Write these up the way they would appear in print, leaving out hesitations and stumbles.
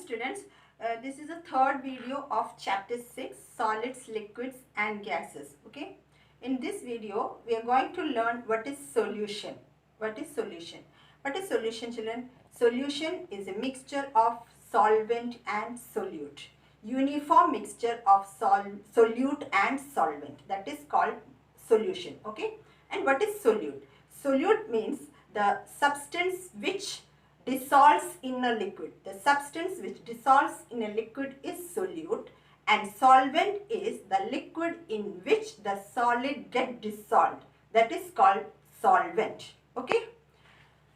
students. This is the third video of chapter 6, solids, liquids and gases. Okay. In this video, we are going to learn what is solution. What is solution? What is solution, children? Solution is a mixture of solvent and solute. Uniform mixture of solute and solvent. That is called solution. Okay. And what is solute? Solute means the substance which dissolves in a liquid. The substance which dissolves in a liquid is solute, and solvent is the liquid in which the solid get dissolved. That is called solvent. Okay.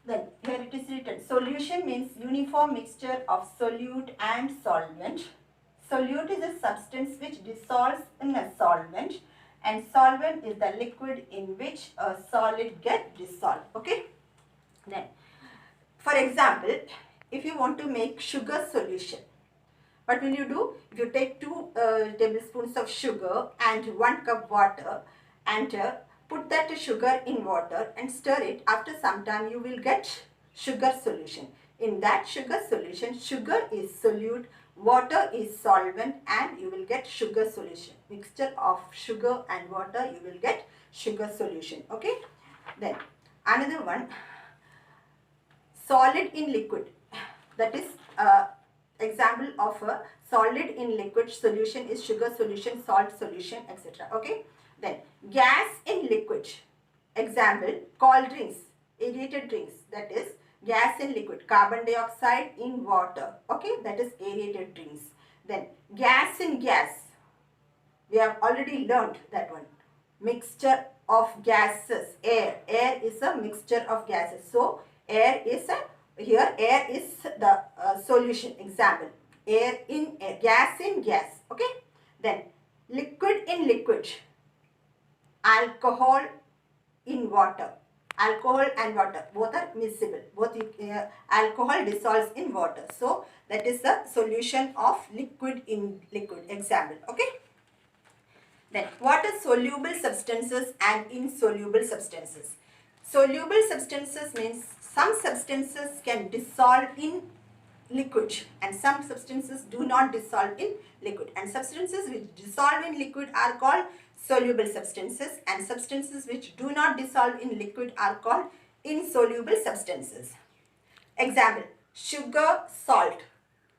Then here it is written, solution means uniform mixture of solute and solvent. Solute is a substance which dissolves in a solvent, and solvent is the liquid in which a solid get dissolved. Okay. Then, for example, if you want to make sugar solution, what will you do? If you take 2 tablespoons of sugar and 1 cup water and put that sugar in water and stir it, after some time you will get sugar solution. In that sugar solution, sugar is solute, water is solvent, and you will get sugar solution. Mixture of sugar and water, you will get sugar solution. Okay. Then another one, solid in liquid. That is example of a solid in liquid solution is sugar solution, salt solution, etc. Okay. Then gas in liquid. Example, cold drinks, aerated drinks. That is gas in liquid. Carbon dioxide in water. Okay. That is aerated drinks. Then gas in gas. We have already learned that one. Mixture of gases. Air. Air is a mixture of gases. So air is air is the solution. Example, air in air, gas in gas. Okay. Then liquid in liquid. Alcohol in water. Alcohol and water both are miscible. Both alcohol dissolves in water. So that is the solution of liquid in liquid. Example. Okay. Then what are soluble substances and insoluble substances? Soluble substances means some substances can dissolve in liquid and some substances do not dissolve in liquid. And substances which dissolve in liquid are called soluble substances, and substances which do not dissolve in liquid are called insoluble substances. Example, sugar, salt.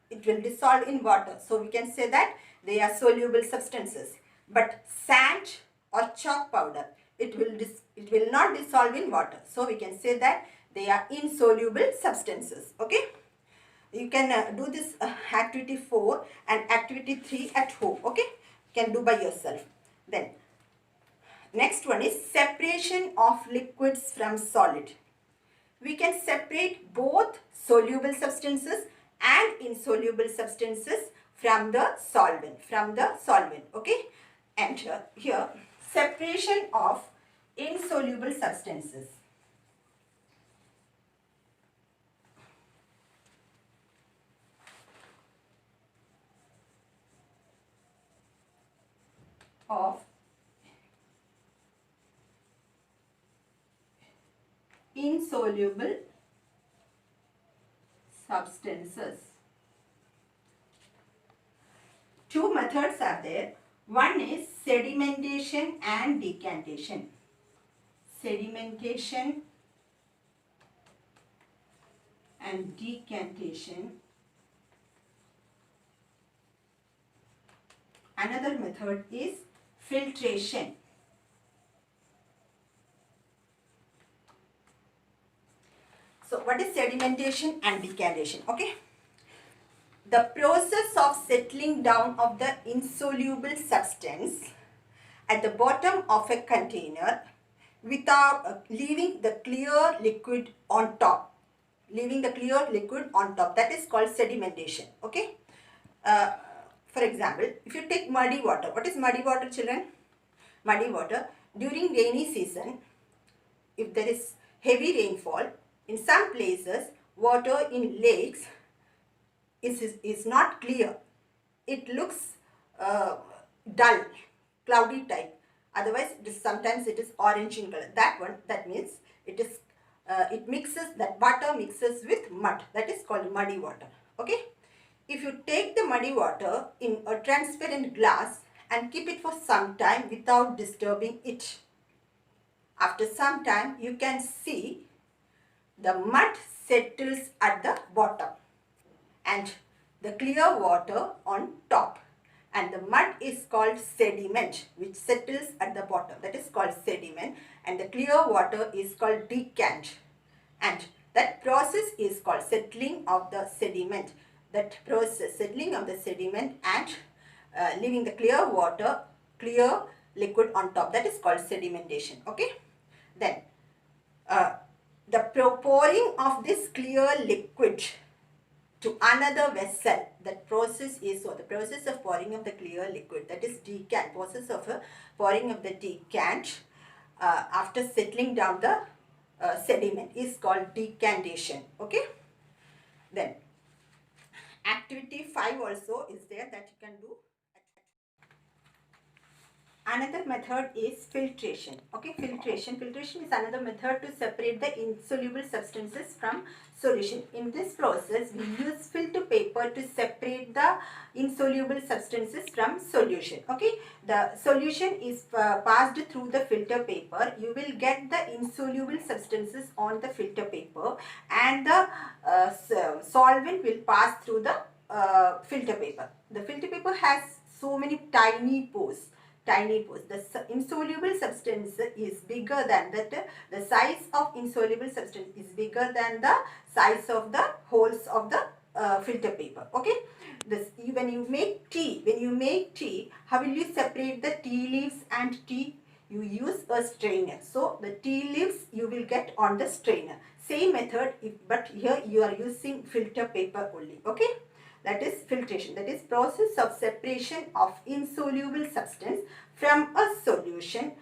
It will dissolve in water. So we can say that they are soluble substances. But sand or chalk powder, it will not dissolve in water. So we can say that they are insoluble substances. Okay. You can do this activity 4 and activity 3 at home. Okay. You can do by yourself. Then next one is separation of liquids from solid. We can separate both soluble substances and insoluble substances from the solvent. Okay. And here separation of insoluble substances. Of insoluble substances. 2 methods are there. One is sedimentation and decantation. Sedimentation and decantation. Another method is filtration. So what is sedimentation and decantation? Okay. The process of settling down of the insoluble substance at the bottom of a container without leaving the clear liquid on top. That is called sedimentation. Okay. For example, if you take muddy water. What is muddy water, children? Muddy water. During rainy season, if there is heavy rainfall, in some places, water in lakes is not clear. It looks dull, cloudy type. Otherwise, sometimes it is orange in color. That means it is that water mixes with mud. That is called muddy water. Okay. If you take the muddy water in a transparent glass and keep it for some time without disturbing it, after some time you can see the mud settles at the bottom and the clear water on top, and the mud is called sediment, which settles at the bottom, that is called sediment, and the clear water is called decant, and that process is called settling of the sediment. That process, settling of the sediment and leaving the clear water, clear liquid on top, that is called sedimentation. Okay, then the pouring of this clear liquid to another vessel, that process is, so the process of pouring of the clear liquid, that is decant, process of pouring of the decant after settling down the sediment is called decantation. Okay, then activity 5 also is there that you can do. Another method is filtration. Okay, filtration. Filtration is another method to separate the insoluble substances from solution. In this process, we use filter paper to separate the insoluble substances from solution. Okay, the solution is passed through the filter paper. You will get the insoluble substances on the filter paper, and the solvent will pass through the filter paper. The filter paper has so many tiny pores. Tiny pores. The insoluble substance is bigger than that. The size of insoluble substance is bigger than the size of the holes of the filter paper. Okay. This, when you make tea, how will you separate the tea leaves and tea? You use a strainer. So the tea leaves you will get on the strainer. Same method, but here you are using filter paper only. Okay. That is filtration. That is process of separation of insoluble substance from a solution.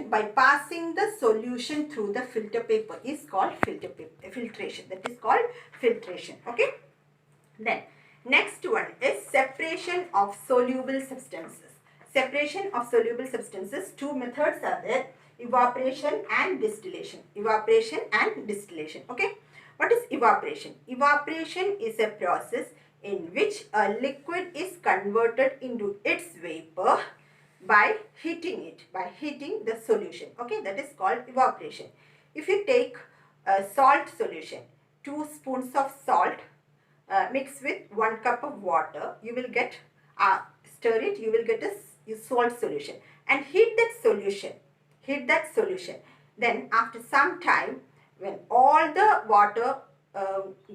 By passing the solution through the filter paper is called filtration. That is called filtration. Okay. Then next one is separation of soluble substances. Separation of soluble substances. Two methods are there: evaporation and distillation. Evaporation and distillation. Okay. What is evaporation? Evaporation is a process in which a liquid is converted into its vapor by heating it, by heating the solution. Okay, that is called evaporation. If you take a salt solution, 2 spoons of salt mixed with 1 cup of water, you will get, stir it, you will get a salt solution, and heat that solution. Heat that solution. Then after some time, when all the water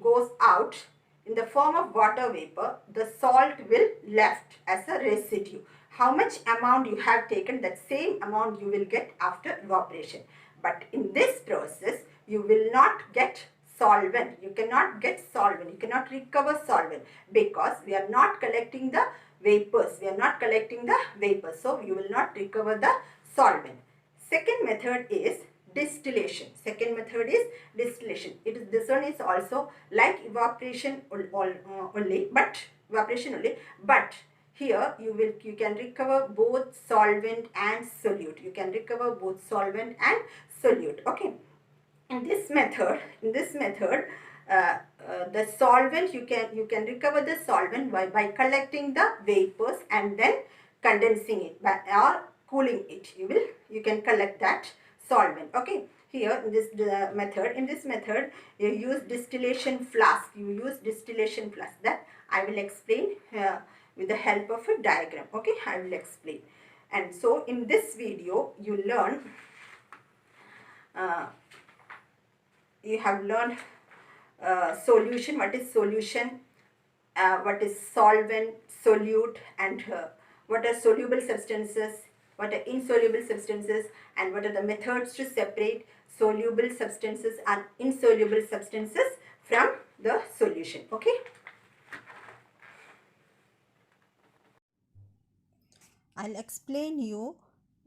goes out in the form of water vapor, the salt will left as a residue. How much amount you have taken, that same amount you will get after evaporation. But in this process, you will not get solvent. You cannot get solvent. You cannot recover solvent because we are not collecting the vapors. We are not collecting the vapors. So you will not recover the solvent. Second method is distillation. Second method is distillation. This one is also like evaporation only, but here you can recover both solvent and solute. You can recover both solvent and solute. Okay. In this method, the solvent you can recover the solvent by collecting the vapors and then condensing it or cooling it. You can collect that solvent. Okay. Here in this method you use distillation flask. That I will explain with the help of a diagram. Okay, I will explain. And so in this video you have learned solution, what is solution, what is solvent, solute, and what are soluble substances, what are insoluble substances, and what are the methods to separate soluble substances and insoluble substances from the solution. Okay. I'll explain you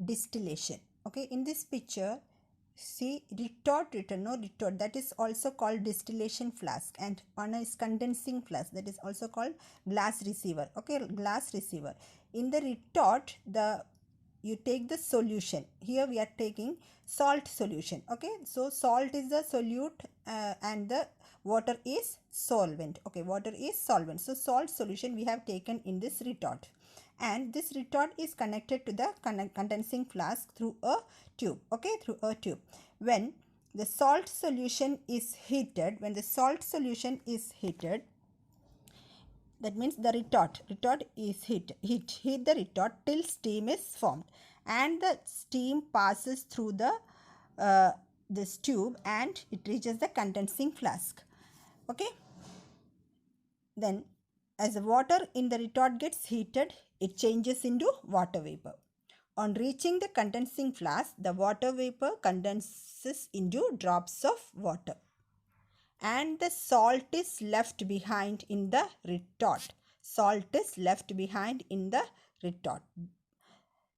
distillation. Okay, in this picture, see retort written, no retort, that is also called distillation flask, and one is condensing flask, that is also called glass receiver. Okay, glass receiver. In the retort, you take the solution. Here we are taking salt solution. Okay, so salt is the solute and the Water is solvent. Okay, water is solvent. So salt solution we have taken in this retort, and this retort is connected to the condensing flask through a tube. Okay, through a tube. When the salt solution is heated, that means the retort is heat the retort till steam is formed, and the steam passes through the this tube and it reaches the condensing flask. Okay, then as the water in the retort gets heated, it changes into water vapor. On reaching the condensing flask, the water vapor condenses into drops of water, and the salt is left behind in the retort.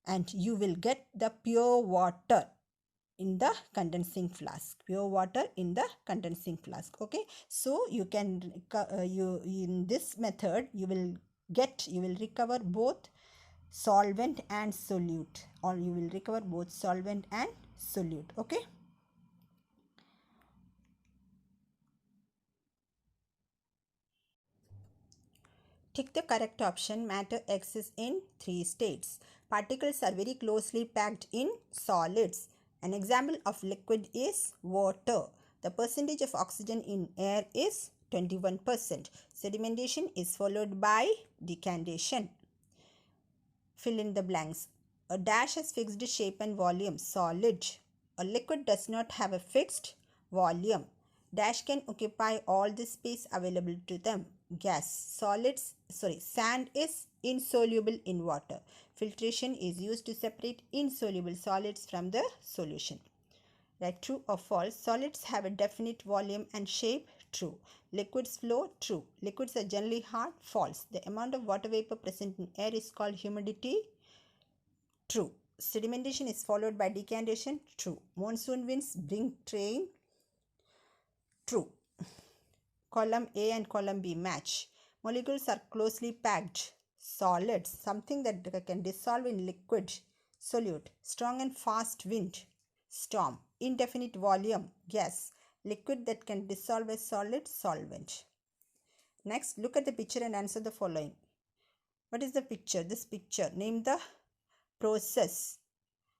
And you will get the pure water in the condensing flask. Okay, so you can in this method you will recover both solvent and solute, okay. Tick the correct option. Matter exists in 3 states. Particles are very closely packed in solids. An example of liquid is water. The percentage of oxygen in air is 21%. Sedimentation is followed by decantation. Fill in the blanks. A dash has fixed shape and volume. Solid. A liquid does not have a fixed volume. Dash can occupy all the space available to them. Gas. Sand is insoluble in water. Filtration is used to separate insoluble solids from the solution. Right, true or false? Solids have a definite volume and shape. True. Liquids flow. True. Liquids are generally hard. False. The amount of water vapor present in air is called humidity. True. Sedimentation is followed by decantation. True. Monsoon winds bring rain. True. Column A and column B match. Molecules are closely packed. Solids, something that can dissolve in liquid. Solute. Strong and fast wind. Storm. Indefinite volume. Gas. Liquid that can dissolve as solid. Solvent. Next, look at the picture and answer the following. What is the picture? This picture. Name the process.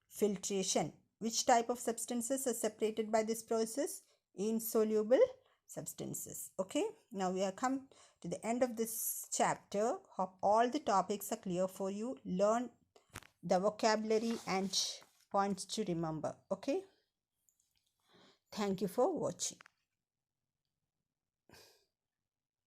Filtration. Which type of substances are separated by this process? Insoluble substances. Okay, now we have come to the end of this chapter. Hope all the topics are clear for you. Learn the vocabulary and points to remember. Okay, thank you for watching.